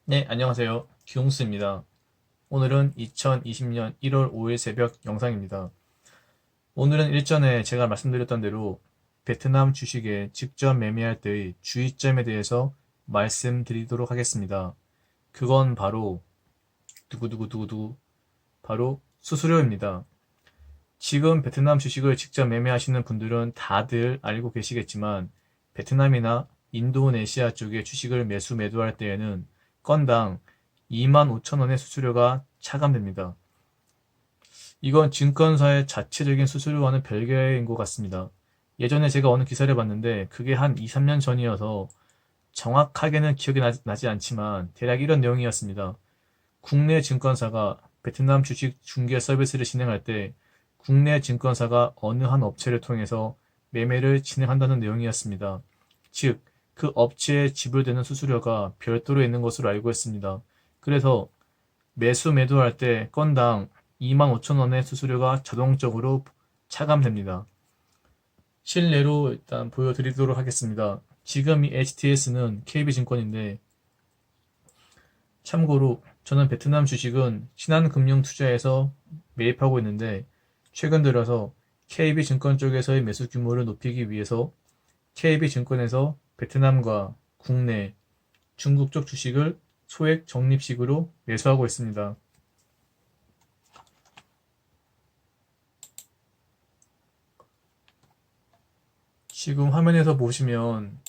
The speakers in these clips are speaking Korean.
네, 안녕하세요. 기용수입니다. 오늘은 2020년 1월 5일 새벽 영상입니다. 오늘은 일전에 제가 말씀드렸던 대로 베트남 주식에 직접 매매할 때의 주의점에 대해서 말씀드리도록 하겠습니다. 그건 바로 두구두구두구두구 바로 수수료입니다. 지금 베트남 주식을 직접 매매하시는 분들은 다들 알고 계시겠지만 베트남이나 인도네시아 쪽의 주식을 매도할 때에는 건당 25,000원의 수수료가 차감됩니다. 이건 증권사의 자체적인 수수료와는 별개인 것 같습니다. 예전에 제가 어느 기사를 봤는데 그게 한 2, 3년 전이어서 정확하게는 기억이 나지 않지만 대략 이런 내용이었습니다. 국내 증권사가 베트남 주식 중개 서비스를 진행할 때 국내 증권사가 어느 한 업체를 통해서 매매를 진행한다는 내용이었습니다. 즉, 그 업체에 지불되는 수수료가 별도로 있는 것으로 알고 있습니다. 그래서 매도할 때 건당 25,000원의 수수료가 자동적으로 차감됩니다. 실례로 일단 보여드리도록 하겠습니다. 지금 이 HTS는 KB증권인데 참고로 저는 베트남 주식은 신한금융투자에서 매입하고 있는데 최근 들어서 KB증권 쪽에서의 매수 규모를 높이기 위해서 KB증권에서 베트남과 국내, 중국 쪽 주식을 소액 적립식으로 매수하고 있습니다. 지금 화면에서 보시면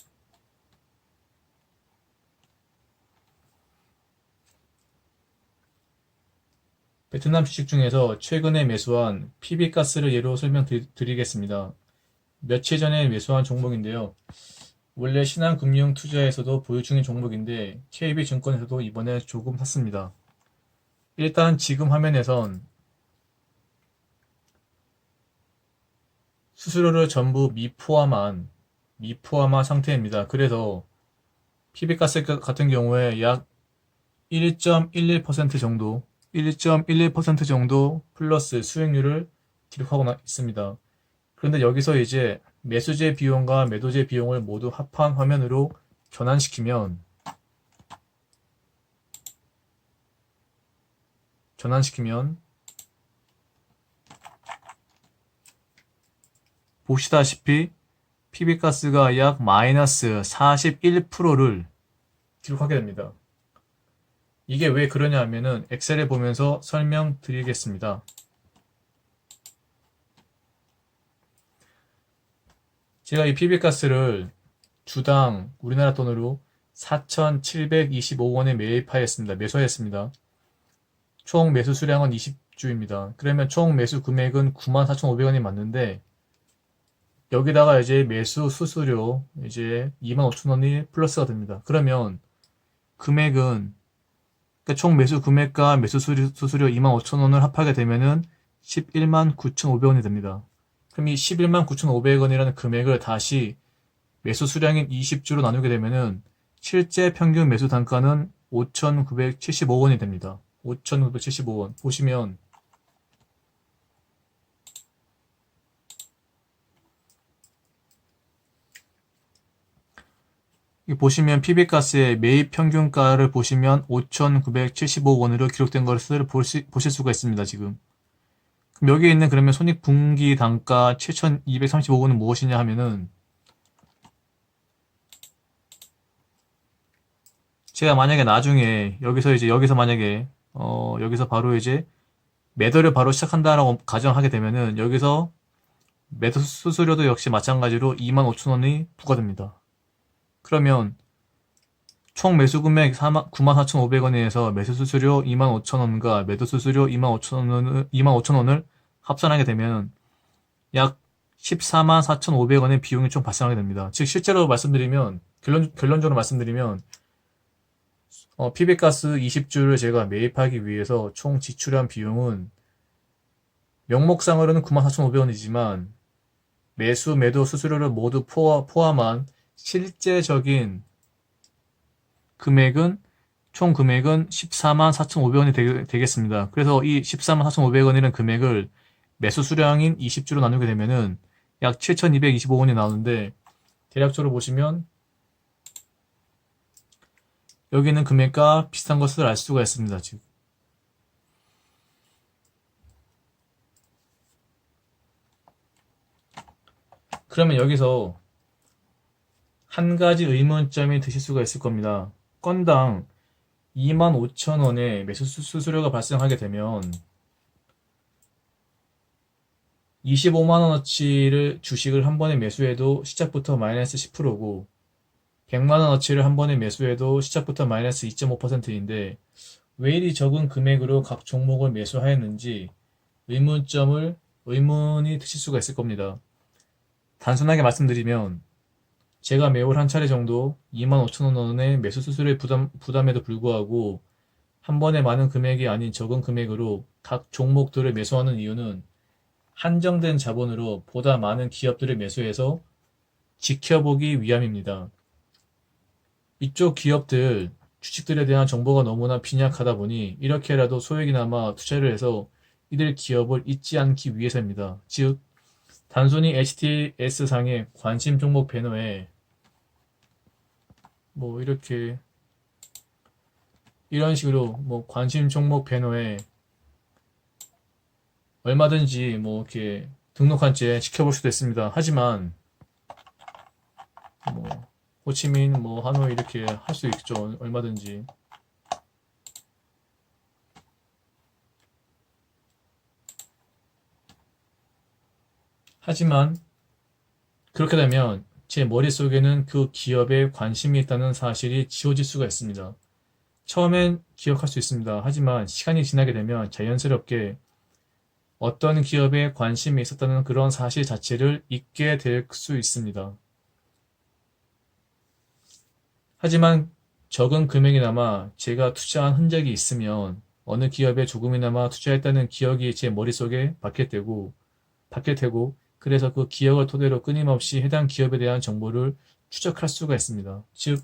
베트남 주식 중에서 최근에 매수한 PB가스를 예로 설명드리겠습니다. 며칠 전에 매수한 종목인데요. 원래 신한금융투자에서도 보유 중인 종목인데 KB증권에서도 이번에 조금 샀습니다. 일단 지금 화면에선 수수료를 전부 미포함한 상태입니다. 그래서 PB가스 같은 경우에 약 1.11% 정도, 1.11% 정도 플러스 수익률을 기록하고 있습니다. 그런데 여기서 이제 매수제 비용과 매도제 비용을 모두 합한 화면으로 전환시키면 보시다시피 PB가스가 약 마이너스 41%를 기록하게 됩니다. 이게 왜 그러냐 하면은 엑셀을 보면서 설명드리겠습니다. 제가 이 PB가스를 주당 우리나라 돈으로 4,725원에 매수하였습니다. 총 매수 수량은 20주입니다. 그러면 총 매수 금액은 94,500원이 맞는데 여기다가 이제 매수 수수료 이제 25,000원이 플러스가 됩니다. 그러면 금액은 그러니까 총 매수 금액과 매수 수수료 25,000원을 합하게 되면은 11만 9,500원이 됩니다. 그럼 이 11만 9,500원이라는 금액을 다시 매수 수량인 20주로 나누게 되면은 실제 평균 매수 단가는 5,975원이 됩니다. 5,975원. 보시면 PB가스의 매입 평균가를 보시면 5,975원으로 기록된 것을 보실 수가 있습니다. 지금. 그럼 여기에 있는 그러면 손익분기 단가 7,235원은 무엇이냐 하면은 제가 만약에 나중에 여기서 만약에 여기서 바로 이제 매도를 바로 시작한다라고 가정하게 되면은 여기서 매도 수수료도 역시 마찬가지로 25,000원이 부과됩니다. 그러면 총 매수 금액 94,500원에서 매수 수수료 25,000원과 매도 수수료 25,000원을 합산하게 되면 약 144,500원의 비용이 총 발생하게 됩니다. 즉 실제로 말씀드리면 결론적으로 말씀드리면 PB가스 20주를 제가 매입하기 위해서 총 지출한 비용은 명목상으로는 94,500원이지만 매수, 매도 수수료를 모두 포함한 실제적인 금액은 총 금액은 14만 4,500원이 되겠습니다. 그래서 이 14만 4,500원이라는 금액을 매수 수량인 20주로 나누게 되면은 약 7,225원이 나오는데 대략적으로 보시면 여기 있는 금액과 비슷한 것을 알 수가 있습니다. 지금. 그러면 여기서 한 가지 의문점이 드실 수가 있을 겁니다. 건당 25,000원의 매수 수수료가 발생하게 되면 25만원어치를 주식을 한 번에 매수해도 시작부터 마이너스 10%고 100만원어치를 한 번에 매수해도 시작부터 마이너스 2.5%인데 왜 이리 적은 금액으로 각 종목을 매수하였는지 의문이 드실 수가 있을 겁니다. 단순하게 말씀드리면 제가 매월 한 차례 정도 25,000원의 매수 수수료의 부담에도 불구하고 한 번에 많은 금액이 아닌 적은 금액으로 각 종목들을 매수하는 이유는 한정된 자본으로 보다 많은 기업들을 매수해서 지켜보기 위함입니다. 이쪽 기업들, 주식들에 대한 정보가 너무나 빈약하다 보니 이렇게라도 소액이나마 투자를 해서 이들 기업을 잊지 않기 위해서입니다. 즉, 단순히 HTS상의 관심 종목 배너에 이렇게 이런 식으로 관심 종목 배너에 얼마든지 이렇게 등록한 채 지켜볼 수도 있습니다. 하지만 뭐 호치민 하노이 이렇게 할 수 있죠. 얼마든지. 하지만 그렇게 되면 제 머릿속에는 그 기업에 관심이 있다는 사실이 지워질 수가 있습니다. 처음엔 기억할 수 있습니다. 하지만 시간이 지나게 되면 자연스럽게 어떤 기업에 관심이 있었다는 그런 사실 자체를 잊게 될 수 있습니다. 하지만 적은 금액이나마 제가 투자한 흔적이 있으면 어느 기업에 조금이나마 투자했다는 기억이 제 머릿속에 박힐 테고 그래서 그 기억을 토대로 끊임없이 해당 기업에 대한 정보를 추적할 수가 있습니다. 즉,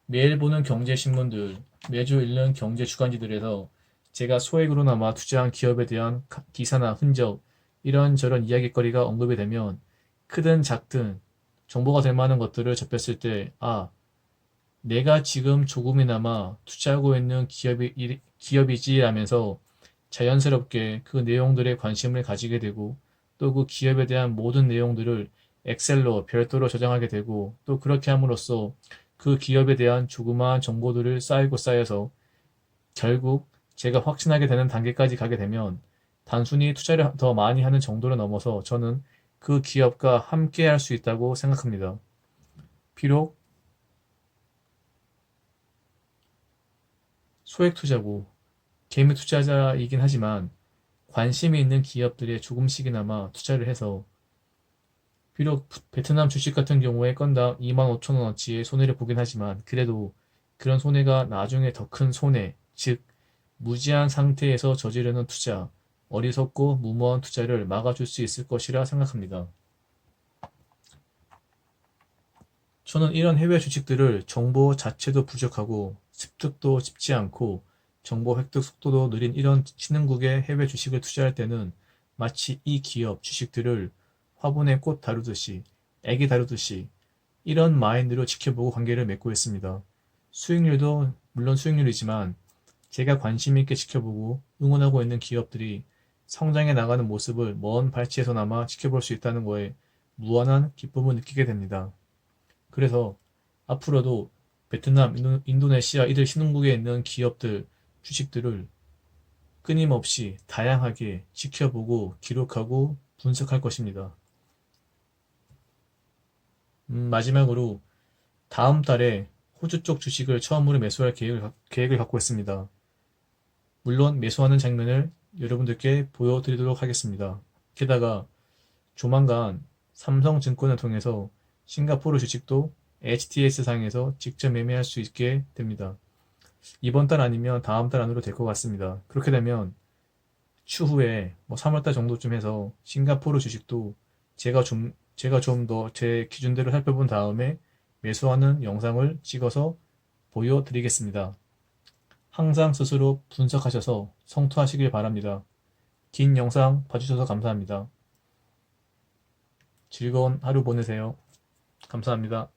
매일 보는 경제신문들, 매주 읽는 경제 주간지들에서 제가 소액으로나마 투자한 기업에 대한 기사나 흔적, 이런저런 이야기거리가 언급이 되면 크든 작든 정보가 될 만한 것들을 접했을 때, 내가 지금 조금이나마 투자하고 있는 기업이지 라면서 자연스럽게 그 내용들에 관심을 가지게 되고 또 그 기업에 대한 모든 내용들을 엑셀로 별도로 저장하게 되고 또 그렇게 함으로써 그 기업에 대한 조그마한 정보들을 쌓여서 결국 제가 확신하게 되는 단계까지 가게 되면 단순히 투자를 더 많이 하는 정도를 넘어서 저는 그 기업과 함께 할 수 있다고 생각합니다. 비록 소액 투자고 개미 투자자이긴 하지만 관심이 있는 기업들에 조금씩이나마 투자를 해서 비록 베트남 주식 같은 경우에 건당 25,000원어치의 손해를 보긴 하지만 그래도 그런 손해가 나중에 더 큰 손해, 즉 무지한 상태에서 저지르는 투자, 어리석고 무모한 투자를 막아줄 수 있을 것이라 생각합니다. 저는 이런 해외 주식들을 정보 자체도 부족하고 습득도 쉽지 않고 정보 획득 속도도 느린 이런 신흥국의 해외 주식을 투자할 때는 마치 이 기업 주식들을 화분에 꽃 다루듯이 애기 다루듯이 이런 마인드로 지켜보고 관계를 맺고 있습니다. 수익률도 물론 수익률이지만 제가 관심 있게 지켜보고 응원하고 있는 기업들이 성장해 나가는 모습을 먼 발치에서나마 지켜볼 수 있다는 거에 무한한 기쁨을 느끼게 됩니다. 그래서 앞으로도 베트남, 인도네시아 이들 신흥국에 있는 기업들, 주식들을 끊임없이 다양하게 지켜보고 기록하고 분석할 것입니다. 마지막으로 다음 달에 호주 쪽 주식을 처음으로 매수할 계획을 갖고 있습니다. 물론 매수하는 장면을 여러분들께 보여드리도록 하겠습니다. 게다가 조만간 삼성증권을 통해서 싱가포르 주식도 HTS상에서 직접 매매할 수 있게 됩니다. 이번 달 아니면 다음 달 안으로 될 것 같습니다. 그렇게 되면 추후에 3월달 정도쯤 해서 싱가포르 주식도 제가 좀 더 제 기준대로 살펴본 다음에 매수하는 영상을 찍어서 보여드리겠습니다. 항상 스스로 분석하셔서 성투하시길 바랍니다. 긴 영상 봐주셔서 감사합니다. 즐거운 하루 보내세요. 감사합니다.